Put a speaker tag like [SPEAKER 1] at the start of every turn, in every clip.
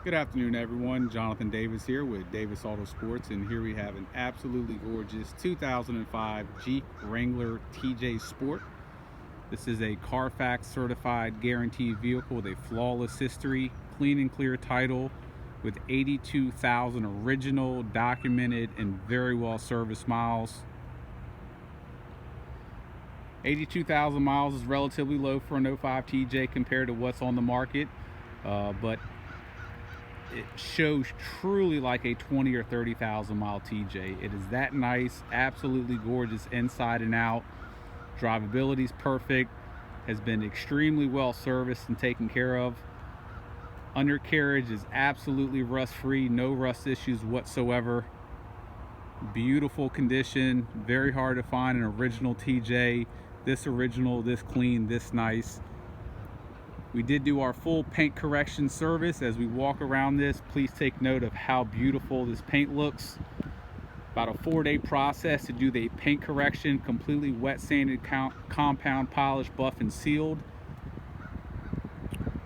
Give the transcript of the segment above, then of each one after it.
[SPEAKER 1] Good afternoon, everyone. Jonathan Davis here with Davis AutoSports, and here we have an absolutely gorgeous 2005 Jeep Wrangler TJ Sport. This is a Carfax certified guaranteed vehicle with a flawless history, clean and clear title, with 82,000 original, documented, and very well serviced miles. 82,000 miles is relatively low for an 05 TJ compared to what's on the market, but it shows truly like a 20 or 30,000 mile TJ. It is that nice, absolutely gorgeous inside and out. Drivability is perfect, has been extremely well serviced and taken care of. Undercarriage is absolutely rust free, no rust issues whatsoever. Beautiful condition, very hard to find an original TJ this original, this clean, this nice. We did do our full paint correction service. As we walk around this, please take note of how beautiful this paint looks. About a 4-day process to do the paint correction, completely wet sanded, compound, polished, buff, and sealed.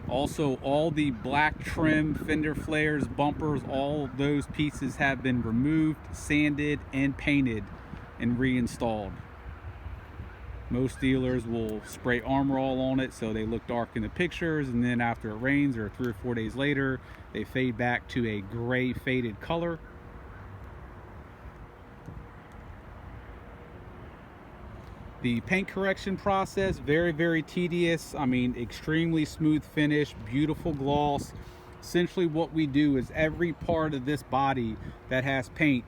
[SPEAKER 1] Also, all the black trim, fender flares, bumpers, all those pieces have been removed, sanded, and painted and reinstalled. Most dealers will spray Armor All on it so they look dark in the pictures, and then after it rains or 3 or 4 days later, they fade back to a gray faded color. The paint correction process, very tedious. I mean, extremely smooth finish, beautiful gloss. Essentially what we do is every part of this body that has paint,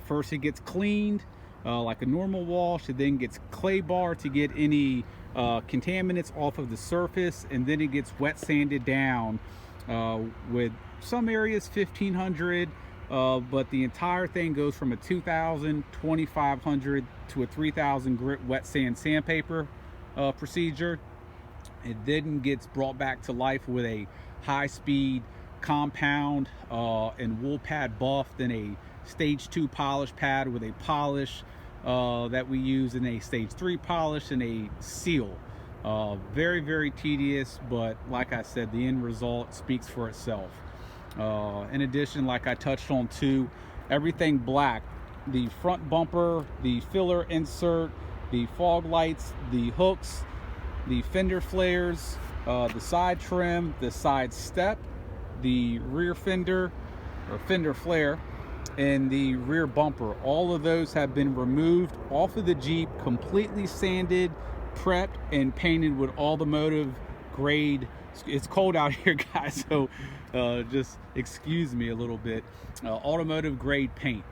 [SPEAKER 1] first it gets cleaned, like a normal wash. It then gets clay bar to get any contaminants off of the surface, and then it gets wet sanded down with some areas 1500, but the entire thing goes from a 2000, 2500 to a 3000 grit wet sand sandpaper procedure. It then gets brought back to life with a high-speed compound and wool pad buff, then a stage 2 polish pad with a polish that we use, in a stage 3 polish and a seal. Very tedious, but like I said, the end result speaks for itself. In addition, like I touched on too, everything black. The front bumper, the filler insert, the fog lights, the hooks, the fender flares, the side trim, the side step, the rear fender or fender flare, and the rear bumper. All of those have been removed off of the Jeep, completely sanded, prepped, and painted with automotive grade. It's cold out here, guys, so just excuse me a little bit. Automotive grade paint.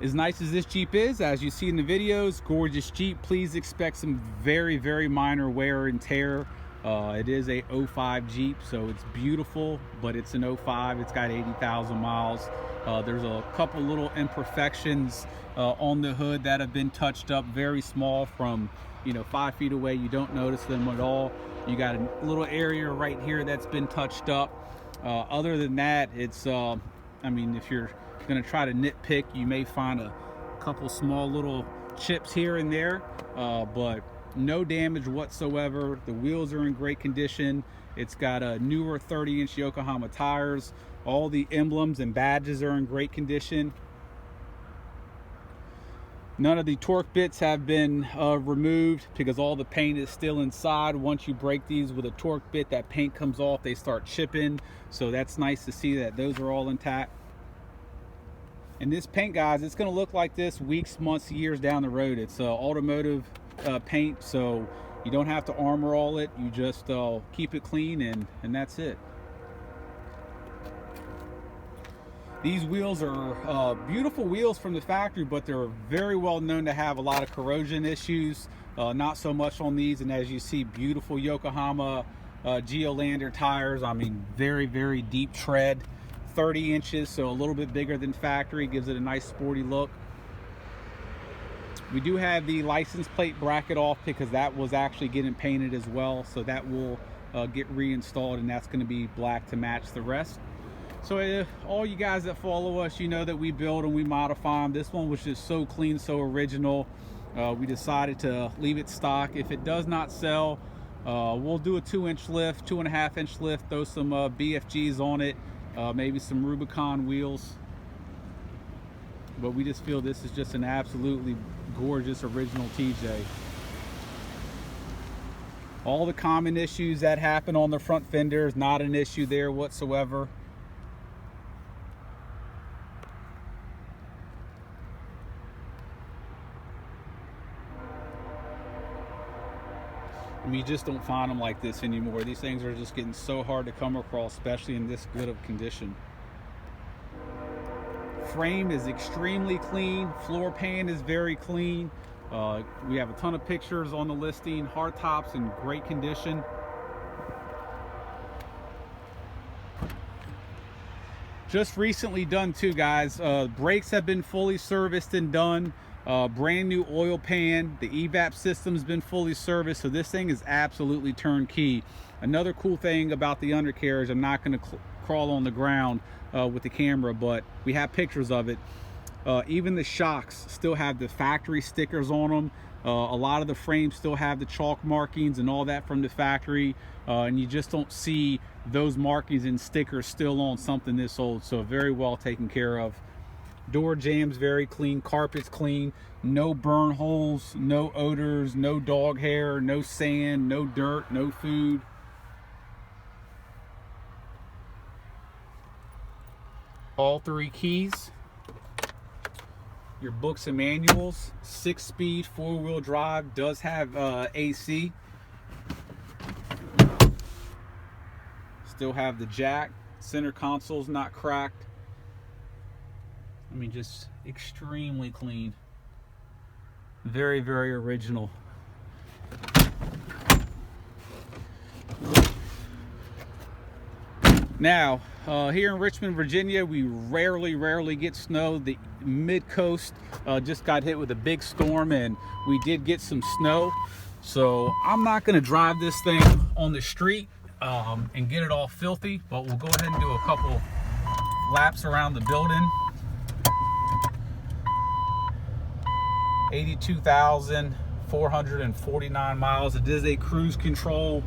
[SPEAKER 1] As nice as this Jeep is, as you see in the videos, gorgeous Jeep, please expect some very minor wear and tear. It is a 05 Jeep, so it's beautiful, but it's an 05. It's got 80,000 miles. There's a couple little imperfections on the hood that have been touched up, very small, from 5 feet away. You don't notice them at all. You got a little area right here that's been touched up. Other than that, it's I mean, if you're gonna try to nitpick, you may find a couple small little chips here and there, but no damage whatsoever. The wheels are in great condition. It's got a newer 30-inch Yokohama tires. All the emblems and badges are in great condition. None of the torque bits have been removed because all the paint is still inside. Once you break these with a torque bit, that paint comes off, they start chipping. So that's nice to see that those are all intact. And this paint, guys, it's gonna look like this weeks, months, years down the road. It's automotive paint, so you don't have to Armor All it. You just keep it clean, and that's it. These wheels are beautiful wheels from the factory, but they're very well known to have a lot of corrosion issues. Not so much on these, and as you see, beautiful Yokohama Geolandar tires. I mean, very deep tread, 30 inches, so a little bit bigger than factory, gives it a nice sporty look. We do have the license plate bracket off because that was actually getting painted as well, so that will get reinstalled, and that's going to be black to match the rest. So all you guys that follow us, you know that we build and we modify them. This one was just so clean, so original. We decided to leave it stock. If it does not sell, We'll do a 2-inch lift, 2.5-inch lift, throw some BFGs on it, maybe some Rubicon wheels. But we just feel this is just an absolutely gorgeous original TJ. All the common issues that happen on the front fender is not an issue there whatsoever. We just don't find them like this anymore. These things are just getting so hard to come across, especially in this good of condition. Frame is extremely clean. Floor pan is very clean. We have a ton of pictures on the listing. Hard tops in great condition. Just recently done too, guys. Brakes have been fully serviced and done. Brand new oil pan. The evap system's been fully serviced, so this thing is absolutely turnkey. Another cool thing about the undercarriage, I'm not going to crawl on the ground with the camera, but we have pictures of it. Even the shocks still have the factory stickers on them. A lot of the frames still have the chalk markings and all that from the factory, and you just don't see those markings and stickers still on something this old. So very well taken care of. Door jambs very clean, carpets clean, no burn holes, no odors, no dog hair, no sand, no dirt, no food. All 3 keys. Your books and manuals. 6-speed 4-wheel drive, does have AC. Still have the jack. Center console's not cracked. I mean, just extremely clean. Very, very original. Now, here in Richmond, Virginia, we rarely get snow. The mid-coast just got hit with a big storm, and we did get some snow. So I'm not going to drive this thing on the street and get it all filthy, but we'll go ahead and do a couple laps around the building. 82,449 miles. It is a cruise control.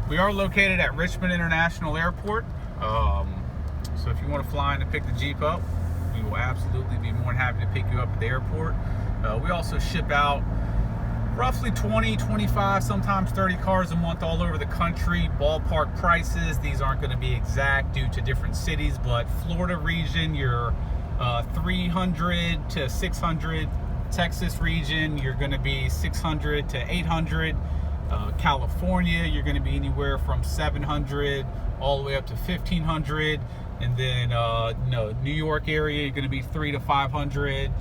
[SPEAKER 1] We are located at Richmond International Airport, so if you want to fly in to pick the Jeep up, we will absolutely be more than happy to pick you up at the airport. We also ship out roughly 20, 25, sometimes 30 cars a month all over the country. Ballpark prices, these aren't going to be exact due to different cities, but Florida region, you're 300 to 600. Texas region, you're going to be 600 to 800. California, you're going to be anywhere from 700 all the way up to 1,500, and then New York area, you're going to be 300 to 500,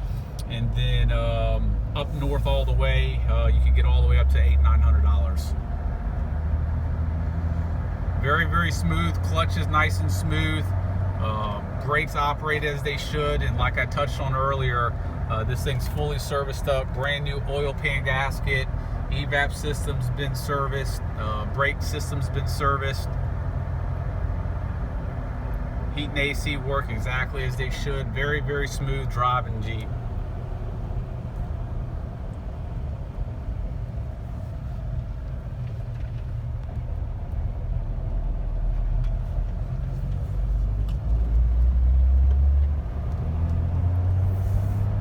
[SPEAKER 1] and then up north all the way, you can get all the way up to $800-900. Very, very smooth. Clutch is nice and smooth. Brakes operate as they should, and like I touched on earlier, this thing's fully serviced up. Brand new oil pan gasket. Evap system's been serviced, brake system's been serviced. Heat and AC work exactly as they should. Very, very smooth driving Jeep.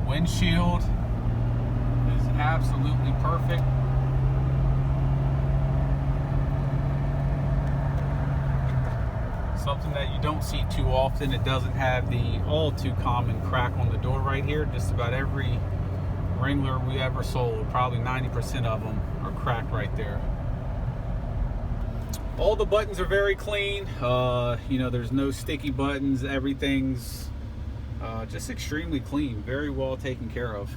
[SPEAKER 1] Windshield is absolutely perfect. Something that you don't see too often. It doesn't have the all too common crack on the door right here. Just about every Wrangler we ever sold, probably 90% of them are cracked right there. All the buttons are very clean. You know, there's no sticky buttons. Everything's just extremely clean. Very well taken care of.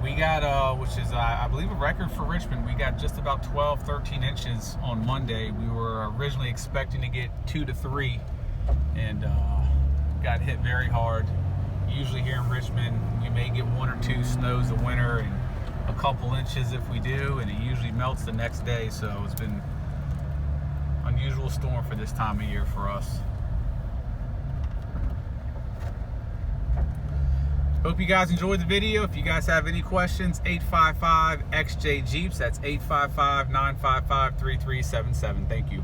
[SPEAKER 1] we got, which is, I believe, a record for Richmond. We got just about 12, 13 inches on Monday. We were originally expecting to get 2 to 3, and got hit very hard. Usually here in Richmond, we may get 1 or 2 snows a winter, and a couple inches if we do, and it usually melts the next day. So it's been an unusual storm for this time of year for us. Hope you guys enjoyed the video. If you guys have any questions, 855-XJ-JEEPS. That's 855-955-3377. Thank you.